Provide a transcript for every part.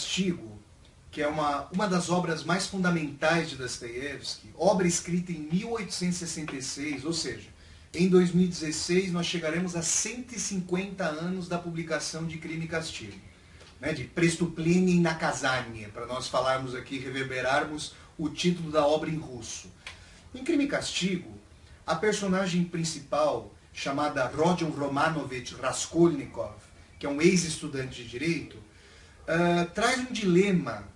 Castigo, que é uma das obras mais fundamentais de Dostoiévski, obra escrita em 1866, ou seja, em 2016 nós chegaremos a 150 anos da publicação de Crime e Castigo, né, de Prestuplennie e Naказanie, para nós falarmos aqui, reverberarmos o título da obra em russo. Em Crime e Castigo, a personagem principal, chamada Rodion Romanovich Raskolnikov, que é um ex-estudante de direito, traz um dilema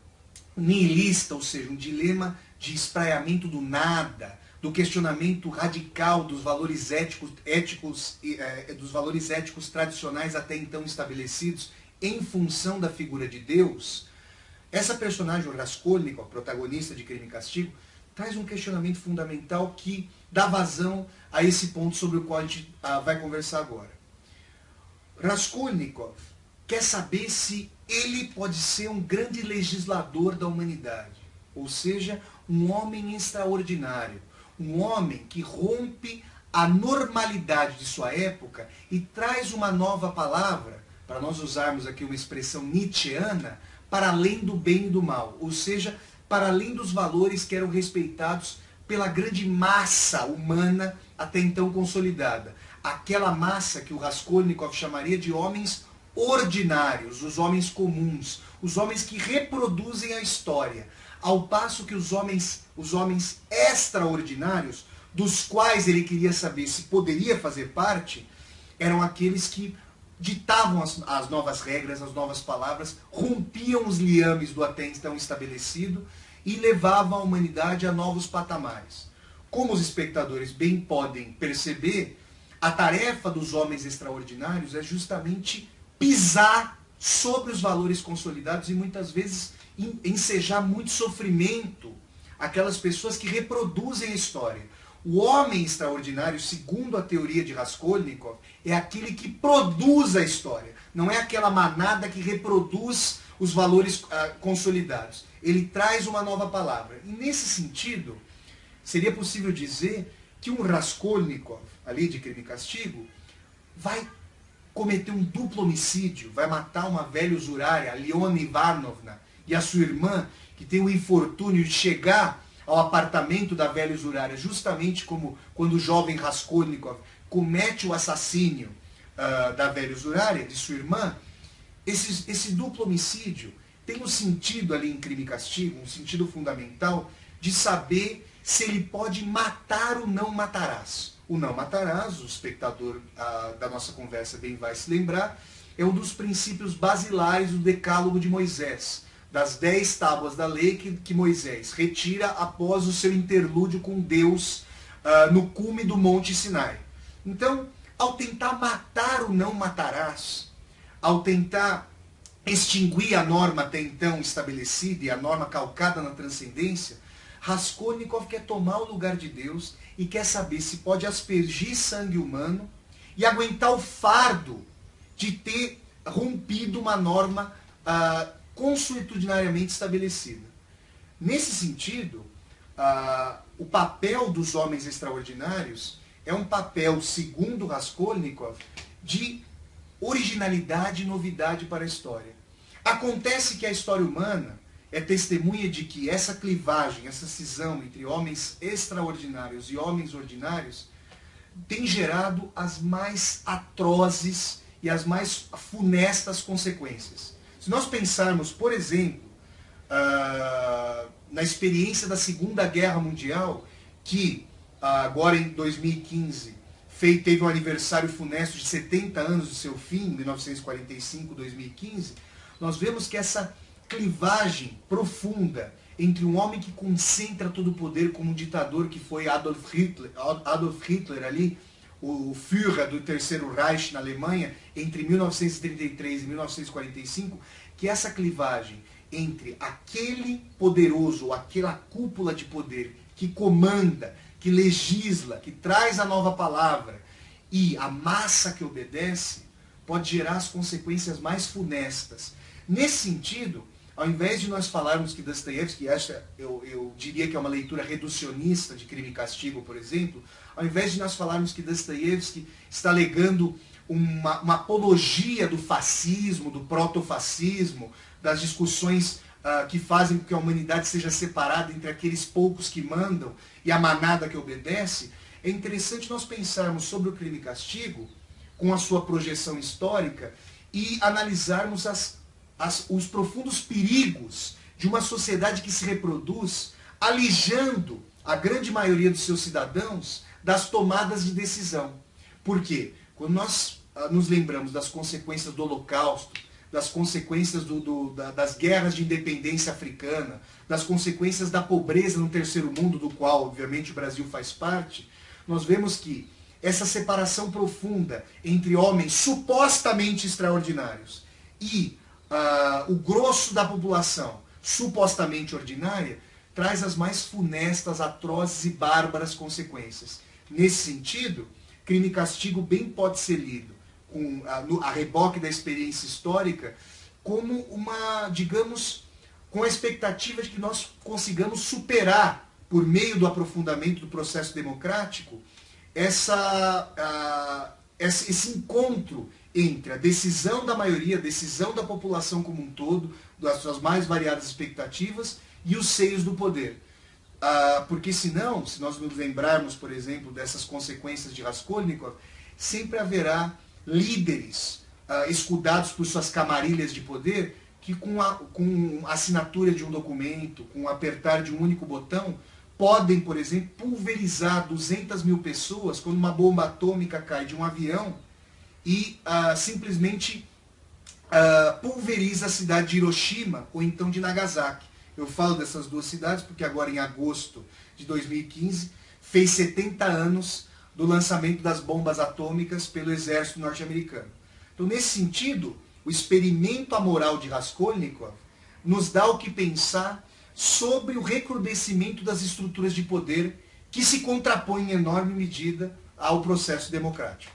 nihilista, ou seja, um dilema de espraiamento do nada, do questionamento radical dos valores éticos tradicionais até então estabelecidos em função da figura de Deus. Essa personagem, o Raskolnikov, protagonista de Crime e Castigo, traz um questionamento fundamental que dá vazão a esse ponto sobre o qual a gente vai conversar agora. Raskolnikov quer saber se ele pode ser um grande legislador da humanidade, ou seja, um homem extraordinário, um homem que rompe a normalidade de sua época e traz uma nova palavra, para nós usarmos aqui uma expressão nietzscheana, para além do bem e do mal, ou seja, para além dos valores que eram respeitados pela grande massa humana até então consolidada. Aquela massa que o Raskolnikov chamaria de homens ordinários, os homens comuns, os homens que reproduzem a história, ao passo que os homens extraordinários, dos quais ele queria saber se poderia fazer parte, eram aqueles que ditavam as novas regras, as novas palavras, rompiam os liames do até então estabelecido e levavam a humanidade a novos patamares. Como os espectadores bem podem perceber, a tarefa dos homens extraordinários é justamente pisar sobre os valores consolidados e muitas vezes ensejar muito sofrimento aquelas pessoas que reproduzem a história. O homem extraordinário, segundo a teoria de Raskolnikov, é aquele que produz a história. Não é aquela manada que reproduz os valores consolidados. Ele traz uma nova palavra. E nesse sentido, seria possível dizer que um Raskolnikov, ali de Crime e Castigo, vai cometer um duplo homicídio, vai matar uma velha usurária, a Leona Ivanovna, e a sua irmã, que tem o infortúnio de chegar ao apartamento da velha usurária, justamente como quando o jovem Raskolnikov comete o assassínio da velha usurária, de sua irmã. Esse duplo homicídio tem um sentido ali em Crime e Castigo, um sentido fundamental de saber se ele pode matar ou não matarás. O não matarás, o espectador da nossa conversa bem vai se lembrar, é um dos princípios basilares do Decálogo de Moisés, das 10 tábuas da lei que Moisés retira após o seu interlúdio com Deus no cume do Monte Sinai. Então, ao tentar matar o não matarás, ao tentar extinguir a norma até então estabelecida e a norma calcada na transcendência, Raskolnikov quer tomar o lugar de Deus e quer saber se pode aspergir sangue humano e aguentar o fardo de ter rompido uma norma consuetudinariamente estabelecida. Nesse sentido, o papel dos homens extraordinários é um papel, segundo Raskolnikov, de originalidade e novidade para a história. Acontece que a história humana é testemunha de que essa clivagem, essa cisão entre homens extraordinários e homens ordinários tem gerado as mais atrozes e as mais funestas consequências. Se nós pensarmos, por exemplo, na experiência da Segunda Guerra Mundial, que agora em 2015 teve um aniversário funesto de 70 anos do seu fim, 1945-2015, nós vemos que essa clivagem profunda entre um homem que concentra todo o poder como um ditador que foi Adolf Hitler ali, o Führer do Terceiro Reich na Alemanha, entre 1933 e 1945, que essa clivagem entre aquele poderoso, ou aquela cúpula de poder que comanda, que legisla, que traz a nova palavra, e a massa que obedece, pode gerar as consequências mais funestas. Nesse sentido, ao invés de nós falarmos que Dostoiévski, eu diria que é uma leitura reducionista de Crime e Castigo, por exemplo, ao invés de nós falarmos que Dostoiévski está alegando uma apologia do fascismo, do protofascismo, das discussões que fazem com que a humanidade seja separada entre aqueles poucos que mandam e a manada que obedece, é interessante nós pensarmos sobre o crime e castigo, com a sua projeção histórica, e analisarmos os profundos perigos de uma sociedade que se reproduz, alijando a grande maioria dos seus cidadãos das tomadas de decisão. Por quê? Quando nós nos lembramos das consequências do Holocausto, das consequências das guerras de independência africana, das consequências da pobreza no terceiro mundo, do qual, obviamente, o Brasil faz parte, nós vemos que essa separação profunda entre homens supostamente extraordinários e o grosso da população supostamente ordinária traz as mais funestas, atrozes e bárbaras consequências. Nesse sentido, crime e castigo bem pode ser lido a reboque da experiência histórica, como com a expectativa de que nós consigamos superar, por meio do aprofundamento do processo democrático, esse encontro entre a decisão da maioria, a decisão da população como um todo, das suas mais variadas expectativas, e os seios do poder. Porque senão, se nós nos lembrarmos, por exemplo, dessas consequências de Raskolnikov, sempre haverá líderes escudados por suas camarilhas de poder que com a assinatura de um documento, com o apertar de um único botão, podem, por exemplo, pulverizar 200 mil pessoas quando uma bomba atômica cai de um avião e simplesmente pulveriza a cidade de Hiroshima ou então de Nagasaki. Eu falo dessas duas cidades porque agora, em agosto de 2015, fez 70 anos do lançamento das bombas atômicas pelo exército norte-americano. Então, nesse sentido, o experimento amoral de Raskolnikov nos dá o que pensar sobre o recrudescimento das estruturas de poder que se contrapõem em enorme medida ao processo democrático.